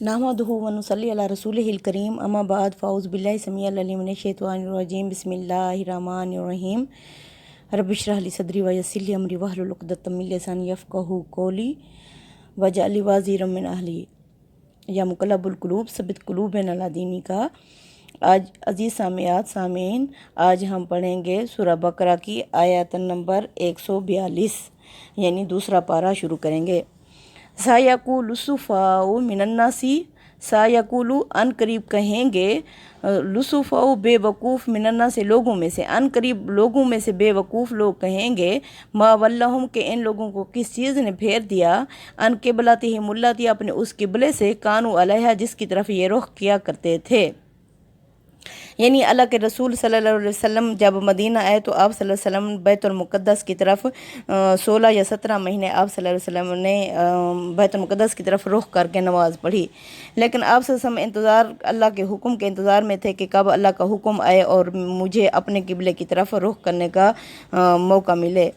نحمدہ ونصلی علی رسولہ الکریم اما بعد فاعوذ باللہ السمیع العلیم من الشیطان الرجیم بسم اللہ الرحمن الرحیم رب اشرح لی صدری ویسر لی امری واحلل عقدۃ من لسانی یفقہوا قولی واجعل لی وزیرا من اہلی یا مقلب القلوب ثبت قلوبنا علی دینک۔ آج عزیز سامعین آج ہم پڑھیں گے سورہ بقرہ کی آیت نمبر 142 یعنی دوسرا پارہ شروع کریں گے۔ سایقول السفہاء من الناس، سایقول ان قریب کہیں گے، السفہاء بے وقوف، من الناس لوگوں میں سے، ان قریب لوگوں میں سے بے وقوف لوگ کہیں گے، ما ولاہم کہ ان لوگوں کو کس چیز نے پھیر دیا، ان قبلتہم اللاتی اپنے اس قبلے سے، کانوا علیہا جس کی طرف یہ رخ کیا کرتے تھے۔ یعنی اللہ کے رسول صلی اللہ علیہ وسلم جب مدینہ آئے تو آپ صلی اللہ علیہ وسلم بیت المقدس کی طرف 16 یا 17 مہینے آپ صلی اللہ علیہ وسلم نے بیت المقدس کی طرف رخ کر کے نماز پڑھی، لیکن آپ صلی اللہ علیہ وسلم اللہ کے حکم کے انتظار میں تھے کہ کب اللہ کا حکم آئے اور مجھے اپنے قبلے کی طرف رخ کرنے کا موقع ملے۔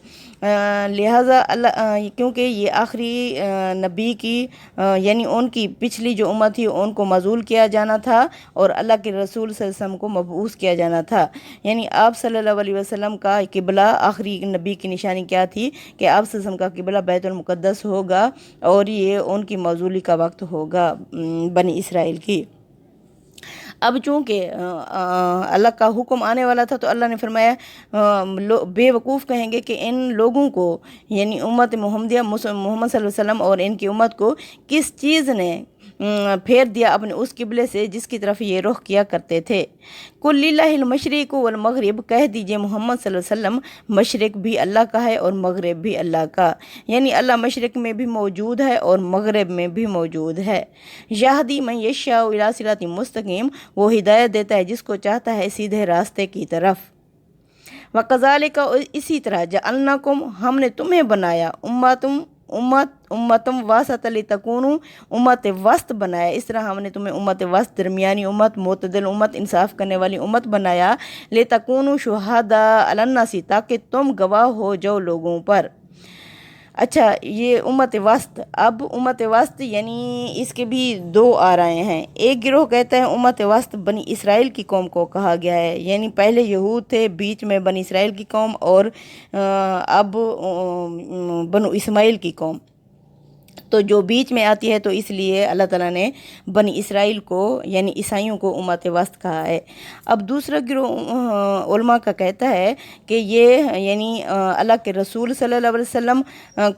لہٰذا اللہ کیونکہ یہ آخری نبی کی یعنی ان کی پچھلی جو امت تھی ان کو معزول کیا جانا تھا اور اللہ کے رسول صلی اللہ علیہ وسلم کو مبعوث کیا جانا تھا، یعنی آپ صلی اللہ علیہ وسلم کا قبلہ آخری نبی کی نشانی کیا تھی کہ آپ صلی اللہ علیہ وسلم کا قبلہ بیت المقدس ہوگا اور یہ ان کی معزولی کا وقت ہوگا بنی اسرائیل کی۔ اب چونکہ اللہ کا حکم آنے والا تھا تو اللہ نے فرمایا بے وقوف کہیں گے کہ ان لوگوں کو یعنی امت محمدیہ محمد صلی اللہ علیہ وسلم اور ان کی امت کو کس چیز نے پھیر دیا اپنے اس قبلے سے جس کی طرف یہ رخ کیا کرتے تھے۔ قل للہ المشرق والمغرب، کہہ دیجئے محمد صلی اللہ علیہ وسلم مشرق بھی اللہ کا ہے اور مغرب بھی اللہ کا، یعنی اللہ مشرق میں بھی موجود ہے اور مغرب میں بھی موجود ہے۔ یہدی من یشاء الی صراط مستقیم، وہ ہدایت دیتا ہے جس کو چاہتا ہے سیدھے راستے کی طرف۔ وَكَذَلِكَ، اسی طرح جعلناکم، ہم نے تمہیں بنایا، امتم واسط لتکونوا، امت وسط بنایا، اس طرح ہم نے تمہیں امت وسط، درمیانی امت، معتدل امت، انصاف کرنے والی امت بنایا، لتکونوا شہداء علی الناس، تاکہ تم گواہ ہو جاؤ لوگوں پر۔ اچھا، یہ امت وسط، اب امت وسط یعنی اس کے بھی دو آرائیں ہیں۔ ایک گروہ کہتا ہے امت وسط بنی اسرائیل کی قوم کو کہا گیا ہے، یعنی پہلے یہود تھے، بیچ میں بنی اسرائیل کی قوم اور اب بنو اسماعیل کی قوم، تو جو بیچ میں آتی ہے تو اس لیے اللہ تعالیٰ نے بنی اسرائیل کو یعنی عیسائیوں کو امت وسط کہا ہے۔ اب دوسرا گروہ علماء کا کہتا ہے کہ یہ یعنی اللہ کے رسول صلی اللہ علیہ وسلم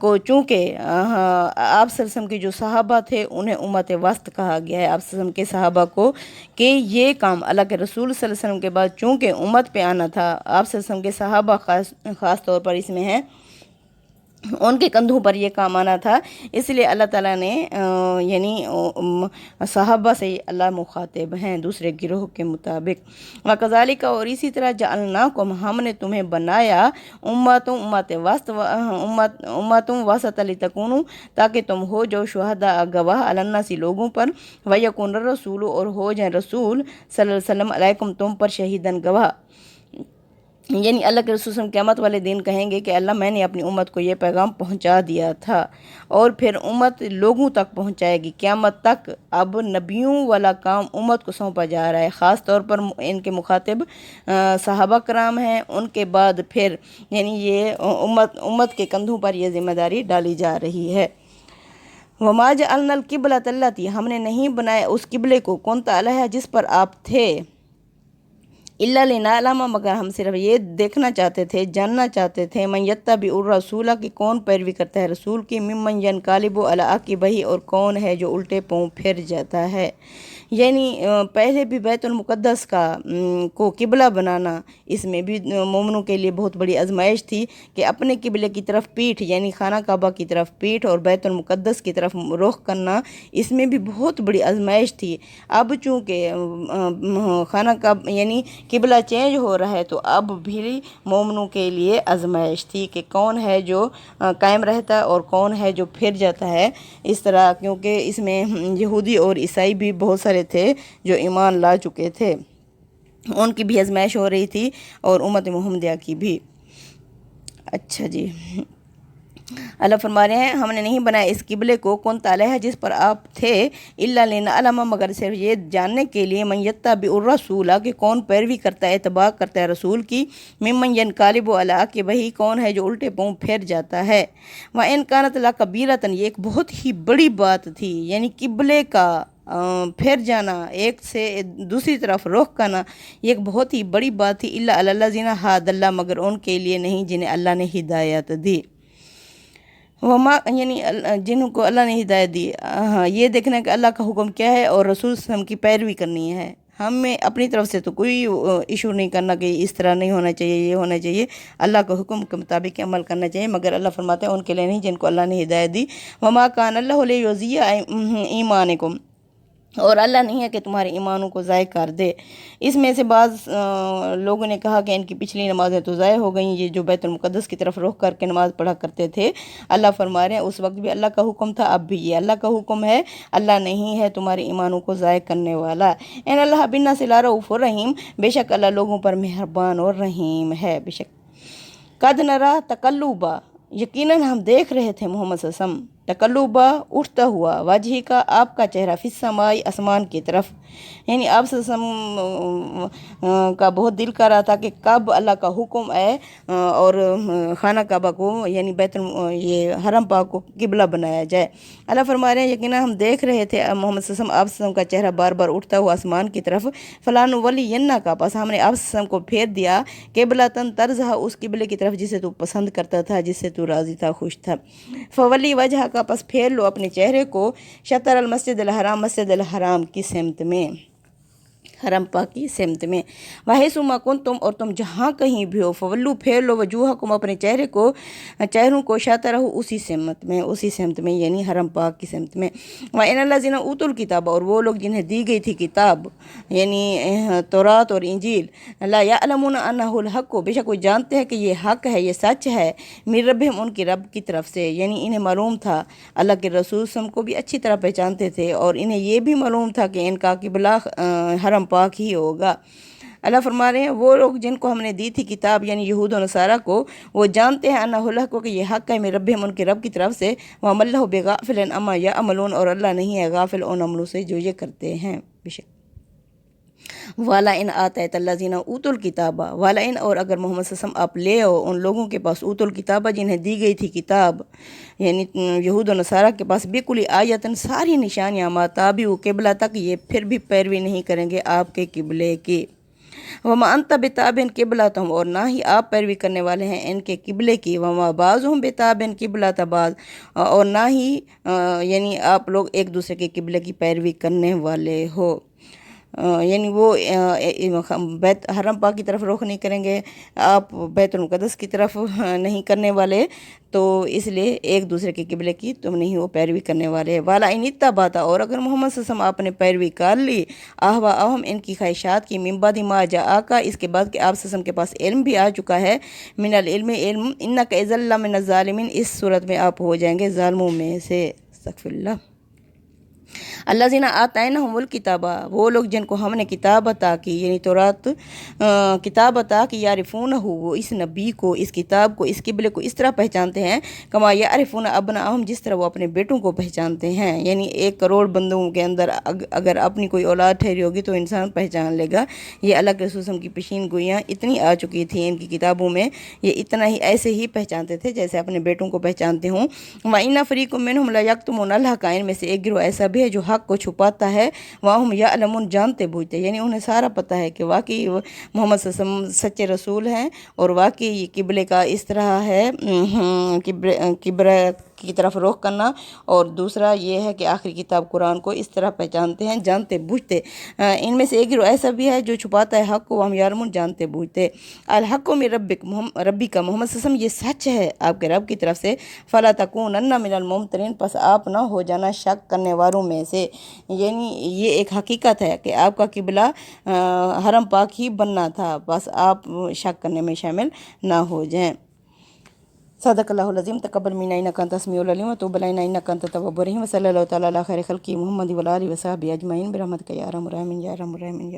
کو چونکہ آپ صلی اللہ علیہ وسلم کے جو صحابہ تھے انہیں امت وسط کہا گیا ہے، آپ صلی اللہ علیہ وسلم کے صحابہ کو، کہ یہ کام اللہ کے رسول صلی اللہ علیہ وسلم کے بعد چونکہ امت پہ آنا تھا، آپ صلی اللہ علیہ وسلم کے صحابہ خاص طور پر اس میں ہیں، ان کے کندھوں پر یہ کام آنا تھا، اس لیے اللہ تعالیٰ نے یعنی صحابہ سے اللہ مخاطب ہیں دوسرے گروہ کے مطابق۔ وَكَذَلِكَ، اور اسی طرح جعلناکم، ہم نے تمہیں بنایا، امت وسط لتکونوا، تاکہ تم ہو جو شہداء گواہ، علی الناس لوگوں پر، ویکون الرسول، اور ہو جائیں رسول صلی اللہ علیہ وسلم، علیکم تم پر، شہیداً گواہ، یعنی اللہ کے رسول صلی اللہ علیہ وسلم قیامت والے دن کہیں گے کہ اللہ میں نے اپنی امت کو یہ پیغام پہنچا دیا تھا، اور پھر امت لوگوں تک پہنچائے گی قیامت تک۔ اب نبیوں والا کام امت کو سونپا جا رہا ہے، خاص طور پر ان کے مخاطب صحابہ کرام ہیں، ان کے بعد پھر یعنی یہ امت کے کندھوں پر یہ ذمہ داری ڈالی جا رہی ہے۔ وَمَا جَعَلْنَا الْقِبْلَةَ الَّتِي، ہم نے نہیں بنایا اس قبلے کو، كُنْتَ عَلَيْهَا جس پر آپ تھے، الا لنعلم، مگر ہم صرف یہ دیکھنا چاہتے تھے، جاننا چاہتے تھے، من یتبع الرسول، کہ کون پیروی کرتا ہے رسول کی، ممن ینقلب علی عقبیہ، اور کون ہے جو الٹے پاؤں پھر جاتا ہے۔ یعنی پہلے بھی بیت المقدس کو قبلہ بنانا اس میں بھی مومنوں کے لیے بہت بڑی آزمائش تھی کہ اپنے قبلے کی طرف پیٹھ یعنی خانہ کعبہ کی طرف پیٹھ اور بیت المقدس کی طرف رخ کرنا، اس میں بھی بہت بڑی آزمائش تھی۔ اب چونکہ خانہ کعبہ یعنی قبلہ چینج ہو رہا ہے تو اب بھی مومنوں کے لیے آزمائش تھی کہ کون ہے جو قائم رہتا ہے اور کون ہے جو پھر جاتا ہے، اس طرح، کیونکہ اس میں یہودی اور عیسائی بھی بہت سارے تھے جو ایمان لا چکے تھے، ان کی بھی آزمائش ہو رہی تھی اور امت محمدیہ کی بھی۔ اچھا جی، اللہ فرما رہے ہیں ہم نے نہیں بنایا اس قبلے کو کون علیہ جس پر آپ تھے الا لنعلم مگر صرف یہ جاننے کے لیے من یتبع الرسول کہ کون پیروی کرتا ہے اتباع کرتا ہے رسول کی ممن ینقلب علی کہ وہی کون ہے جو الٹے پاؤں پھیر جاتا ہے وان کانت لکبیرۃ یہ ایک بہت ہی بڑی بات تھی یعنی قبلے کا پھیر جانا ایک سے دوسری طرف رخ کرنا یہ ایک بہت ہی بڑی بات تھی الا علی الذین ھاد اللہ مگر ان کے لیے نہیں جنہیں اللہ نے ہدایت دی وما یعنی جن کو اللہ نے ہدایت دی یہ دیکھنا کہ اللہ کا حکم کیا ہے اور رسول صلی اللہ علیہ وسلم کی پیروی کرنی ہے ہمیں اپنی طرف سے تو کوئی ایشو نہیں کرنا کہ اس طرح نہیں ہونا چاہیے یہ ہونا چاہیے اللہ کے حکم کے مطابق عمل کرنا چاہیے مگر اللہ فرماتے ہیں ان کے لیے نہیں جن کو اللہ نے ہدایت دی وما کان اللہ لیضیع ایمانکم اور اللہ نہیں ہے کہ تمہارے ایمانوں کو ضائع کر دے اس میں سے بعض لوگوں نے کہا کہ ان کی پچھلی نمازیں تو ضائع ہو گئیں یہ جو بیت المقدس کی طرف رخ کر کے نماز پڑھا کرتے تھے اللہ فرما رہے ہیں اس وقت بھی اللہ کا حکم تھا اب بھی یہ اللہ کا حکم ہے اللہ نہیں ہے تمہارے ایمانوں کو ضائع کرنے والا ان اللہ بالناس لرؤوف رحیم بے شک اللہ لوگوں پر مہربان اور رحیم ہے بے شک قد نرا تقلبا یقیناً ہم دیکھ رہے تھے محمد صلی اللہ علیہ وسلم تقلبا اٹھتا ہوا واجہی کا آپ کا چہرہ فی السماء آسمان کی طرف یعنی آپ صلی اللہ علیہ وسلم کا بہت دل کر رہا تھا کہ کب اللہ کا حکم ہے اور خانہ کعبہ کو یعنی یہ حرم پاک کو قبلہ بنایا جائے اللہ فرما رہے ہیں یقیناً ہم دیکھ رہے تھے محمد صلی اللہ علیہ وسلم آپ صلی اللہ علیہ وسلم کا چہرہ بار بار اٹھتا ہوا آسمان کی طرف فلان ولینہ کا پس ہم نے آپ صلی اللہ علیہ وسلم کو پھیر دیا قبلۃً طرزہ اس قبلے کی طرف جسے تو پسند کرتا تھا جس سے تو راضی تھا خوش تھا فولی وجہ کا پس پھیر لو اپنے چہرے کو شطر المسجد الحرام مسجد الحرام کی سمت میں حرم پاک کی سمت میں وَحَيْثُمَا كُنْتُمْ اور تم جہاں کہیں بھی ہو فولو پھیر لو وجوہکم اپنے چہروں کو شاطرہ اسی سمت میں یعنی حرم پاک کی سمت میں وَإِنَّ الَّذِينَ أُوتُوا الْكِتَابَ اور وہ لوگ جنہیں دی گئی تھی کتاب یعنی تورات اور انجیل لَا يَعْلَمُونَ أَنَّهُ الْحَقُّ بے شک وہ جانتے ہیں کہ یہ حق ہے یہ سچ ہے مِن رَبِّهِمْ ان کی رب کی طرف سے یعنی انہیں معلوم تھا اللہ کے رسول صلی اللہ علیہ وسلم کو بھی اچھی طرح پہچانتے تھے اور انہیں یہ بھی معلوم تھا کہ ان کا قبلہ حرم پاک ہی ہوگا اللہ فرما رہے ہیں وہ لوگ جن کو ہم نے دی تھی کتاب یعنی یہود و نصارہ کو وہ جانتے ہیں انہ الحق کو کہ یہ حق ہے من ربہم ان کے رب کی طرف سے وما اللہ بغافل عما یعملون اور اللہ نہیں ہے غافل ان عملوں سے جو یہ کرتے ہیں بے شک والا ان آتیت الذین اوتوا الکتاب والا ان اور اگر محمد صلی اللہ علیہ وسلم آپ لے آؤ ان لوگوں کے پاس اوتوا الکتاب جنہیں دی گئی تھی کتاب یعنی یہود و نصارہ کے پاس بکل آیتن ساری نشانیاں ما تابعوا قبلہ تک یہ پھر بھی پیروی نہیں کریں گے آپ کے قبلے کی وما انت بتابع قبلتہم اور نہ ہی آپ پیروی کرنے والے ہیں ان کے قبلے کی وما بعضهم بتابع قبلۃ بعض اور نہ ہی یعنی آپ لوگ ایک دوسرے کے قبلے کی پیروی کرنے والے ہو یعنی وہ بیت حرم پاک کی طرف رخ نہیں کریں گے آپ بیت المقدس کی طرف نہیں کرنے والے تو اس لیے ایک دوسرے کے قبلے کی تم نہیں وہ پیروی کرنے والے والا ان اتبعتا اور اگر محمد صلی اللہ علیہ وسلم آپ نے پیروی کر لی اہواءہم ان کی خواہشات کی من بعد ما جاءک اس کے بعد کہ آپ صلی اللہ علیہ وسلم کے پاس علم بھی آ چکا ہے من العلم علم انک اذا لمن الظالمین اس صورت میں آپ ہو جائیں گے ظالموں میں سے استغفر اللہ الذین آتیناہم الکتاب وہ لوگ جن کو ہم نے کتاب عطا کی یعنی تورات کتاب عطا کی یعرفونہ وہ اس نبی کو اس کتاب کو اس قبلے کو اس طرح پہچانتے ہیں کما یعرفون ابناءہم جس طرح وہ اپنے بیٹوں کو پہچانتے ہیں یعنی 1 کروڑ بندوں کے اندر اگر اپنی کوئی اولاد ٹھہری ہوگی تو انسان پہچان لے گا یہ اللہ کے رسول صلی اللہ علیہ وسلم کی پیشین گوئیاں اتنی آ چکی تھیں ان کی کتابوں میں یہ اتنا ہی ایسے ہی پہچانتے تھے جیسے اپنے بیٹوں کو پہچانتے ہوں وَإِنَّ فَرِيقٌ مِّنْهُمْ لَيَكْتُمُونَ الْحَقَّ ان میں سے ایک گروہ ایسا بھی ہے جو حق کو چھپاتا ہے وَهُمْ يَعْلَمُونَ جانتے بوجھتے یعنی انہیں سارا پتہ ہے کہ واقعی محمد صلی اللہ علیہ وسلم سچے رسول ہیں اور واقعی یہ قبلے کا اس طرح ہے قبلہ کی طرف رخ کرنا اور دوسرا یہ ہے کہ آخری کتاب قرآن کو اس طرح پہچانتے ہیں جانتے بوجھتے ان میں سے ایک گروہ ایسا بھی ہے جو چھپاتا ہے حق کو ہم یعلمون جانتے بوجھتے الحق من ربی کا محمد صلی اللہ علیہ وسلم یہ سچ ہے آپ کے رب کی طرف سے فلا تکونن من الممترین پس آپ نہ ہو جانا شک کرنے والوں میں سے یعنی یہ ایک حقیقت ہے کہ آپ کا قبلہ حرم پاک ہی بننا تھا بس آپ شک کرنے میں شامل نہ ہو جائیں صدق اللہ العظیم تقبل منا انک انت السمیع العلیم وتب علینا انک انت التواب الرحیم وصلی اللہ تعالی علی خیر خلقہ محمد وعلی آلہ وصحبہ اجمعین برحمتک یا ارحم الراحمین یا ارحم الراحمین.